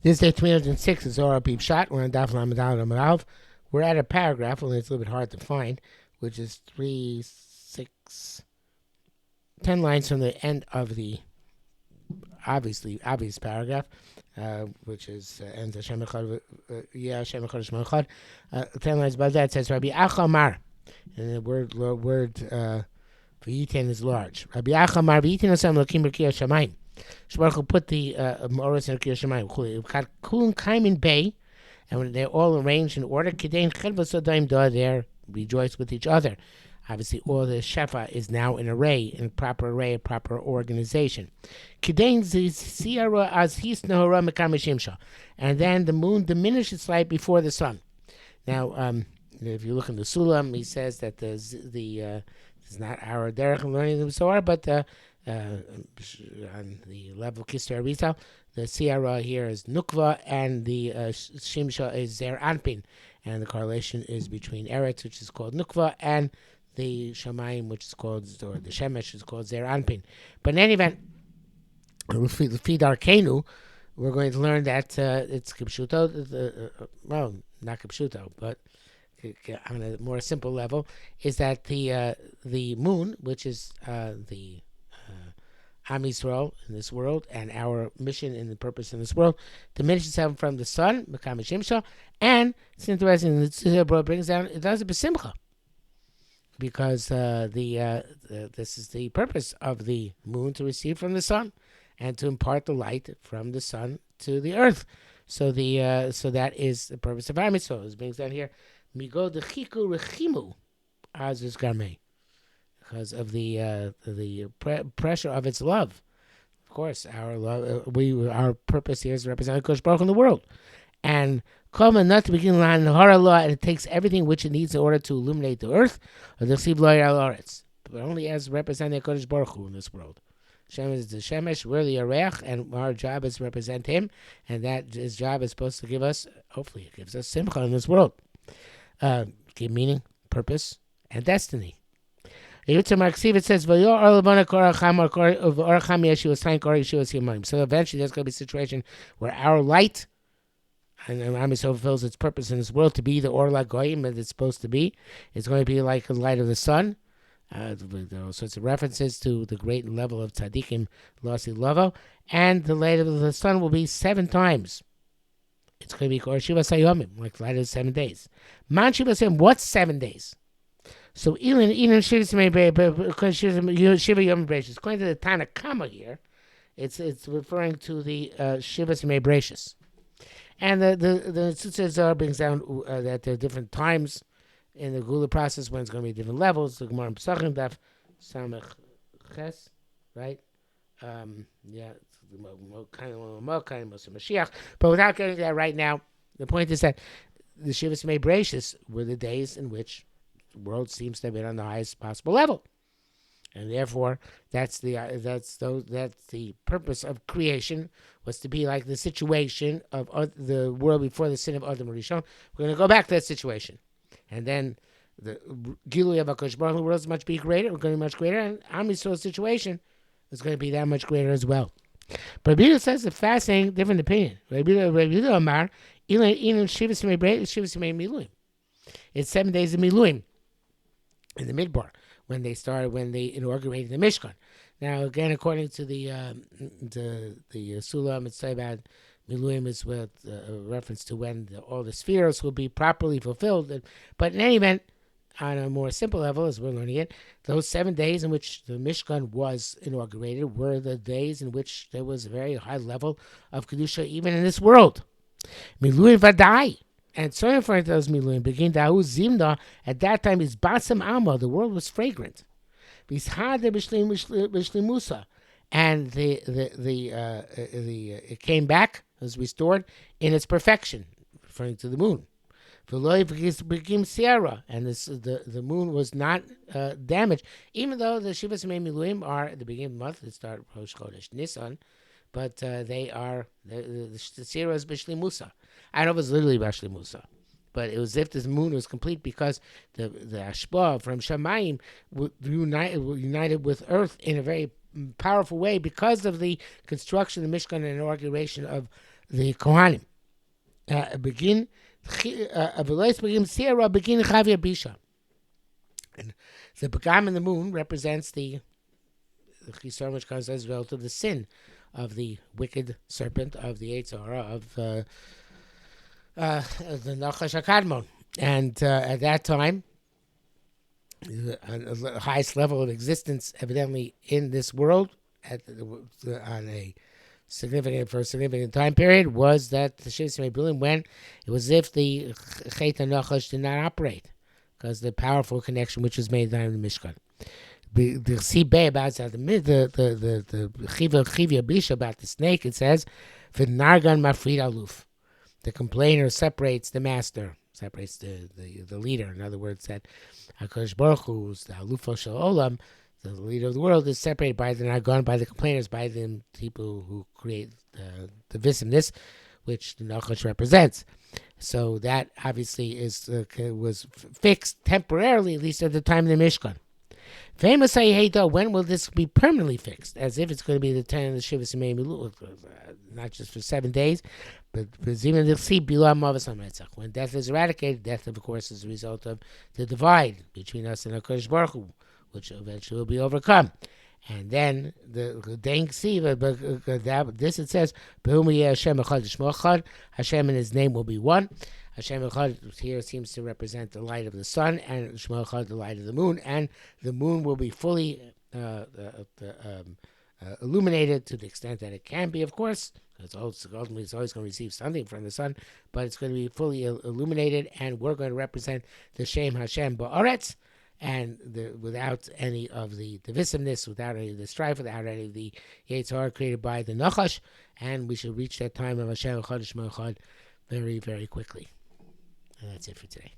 This is day 306 of Zohar Pshat. We're on Daf Lamed Aleph. We're at a paragraph, only it's a little bit hard to find, which is 10 lines from the end of the obvious paragraph, which is ends Hashem Echad, Hashem Echad Shmo Echad. 10 lines above that says Rabbi Achamar, and the word V'yitin is large. Rabbi Achamar V'yitin Osam Lokim B'Kiyah Shamayim. Shbaruch put the Ma'oros in Kiyah Shamayim. Kulun Kaimin Bay, and when they're all arranged in order, Kidein Chedvos Adaim Da, they rejoice with each other. Obviously, all the Shefa is now in proper array, proper organization. Kidein Ziyara as His Nahora Mekameshimsha, and then the moon diminishes light before the sun. Now, if you look in the Sulam, he says that it's not our derech learning the Zohar, but on the level of Kistar Rizal, the Siyara here is Nukva, and the Shimsha is Zer Anpin, and the correlation is between Eretz, which is called Nukva, and the Shamayim, which is called, or the Shemesh is called Zer Anpin. But in any event, Feed Arkenu, we're going to learn that it's Kipshuto, well, not Kipshuto, but on a more simple level, is that the moon, which is the Am Yisrael in this world, and our mission and the purpose in this world, diminishes itself from the sun, Mekam Shimsha, and it's interesting, the Tzibur brings down, it does it b'simcha, because this is the purpose of the moon, to receive from the sun, and to impart the light from the sun to the earth. So that is the purpose of Am Yisrael. It brings down here, Migo dechiku rechimu az is garmei, because of the pressure of its love. Of course, our love, our purpose here is to represent Kosh Baruch in the world, and Kama not to begin line Hara law, and it takes everything which it needs in order to illuminate the earth, or the Siv Loyer al Aretz, but only as representing Kosh Baruch in this world. Shem is the Shemesh, we're the Areach, and our job is to represent him, and that his job is supposed to give us, hopefully, it gives us Simcha in this world. Give meaning, purpose, and destiny. It says, so eventually there's going to be a situation where our light, and Am Yisrael fulfills its purpose in this world to be the Or LaGoyim that it's supposed to be. It's going to be like the light of the sun. There are all sorts of references to the great level of Tzadikim, Lasi Lavo, and the light of the sun will be 7 times. It's going to be Or Shiva Sayomim, like the light of 7 days. Man Shiva Sayomim, what's 7 days? So Shiva Yom Brachis. According to the Tana Kama here, it's referring to the Shiva Yom Brachis. And the Tzitzer Zohar brings down that there are different times in the Gula process when it's going to be different levels. The Gemara in Pesachim Daf Samech Ches, right? But without getting to that right now, the point is that the Shiva Yom Brachis were the days in which the world seems to have been on the highest possible level, and therefore that's the purpose of creation, was to be like the situation of the world before the sin of Adam Rishon. We're going to go back to that situation, and then the Gilui of HaKadosh Baruch Hu, the world is much greater. We're going to be much greater, and Am Yisrael's situation is going to be that much greater as well. But Rabbi says a fascinating different opinion. Rabbi Amar, Shivas Miluim. It's 7 days of Miluim in the Midbar, when they inaugurated the Mishkan. Now, again, according to the Sulam, it's about Miluim is with a reference to when all the spheres will be properly fulfilled. But in any event, on a more simple level, as we're learning it, those 7 days in which the Mishkan was inaugurated were the days in which there was a very high level of Kedusha, even in this world. Miluim Vadai. And so in front of those Miluim, begin Dahu Zimna, at that time is Basam Alma, the world was fragrant. Vishade Bishlimusa, and it came back, was restored in its perfection, referring to the moon. Became Sierra, and the moon was not damaged, even though the Shivas Miluim are at the beginning of the month. They start Rosh Chodesh Nisan, but they are the Sierra is Bishli Musa. I don't know if it's literally Bishli Musa, but it was as if this moon was complete, because the Ashba from Shamayim united with Earth in a very powerful way because of the construction of the Mishkan and inauguration of the Kohanim. Begin begin Chavir Bisha. And the Pagam in the moon represents the Chisar, which comes as well to the sin of the wicked serpent, of the Eitzara, of the Nachash HaKadmon. And at that time, the highest level of existence, evidently, in this world, on a significant time period, was that the Shivas Miluim, when it was as if the Chet HaNachash did not operate, because the powerful connection which was made in the Mishkan. The Sibeh about the Chivya Bisha about the snake, it says, V'nargan mafrid aluf. The complainer separates the master, separates the leader. In other words, that HaKadosh Baruch Hu, who's the Alufo Shel Olam, the leader of the world, is separated by the Nargan, by the complainers, by the people who create the divisiveness, which the Nachash represents. So that obviously was fixed temporarily, at least at the time of the Mishkan. Famous Hayda, when will this be permanently fixed? As if it's going to be the 10 of the Shivas Miluim, not just for 7 days, but even the see when death is eradicated. Death, of course, is a result of the divide between us and HaKadosh Baruch Hu, which eventually will be overcome. And then the Deng Siva, this it says, Hashem and His name will be one. Hashem Echad here seems to represent the light of the sun, and Shmo Echad the light of the moon, and the moon will be fully illuminated to the extent that it can be, of course. Ultimately, it's always going to receive something from the sun, but it's going to be fully illuminated, and we're going to represent the Shem Hashem Ba'aretz, and without any of the divisiveness, without any of the strife, without any of the Yetzirah created by the Nachash, and we should reach that time of Hashem Echad Shmo Echad very, very quickly. And that's it for today.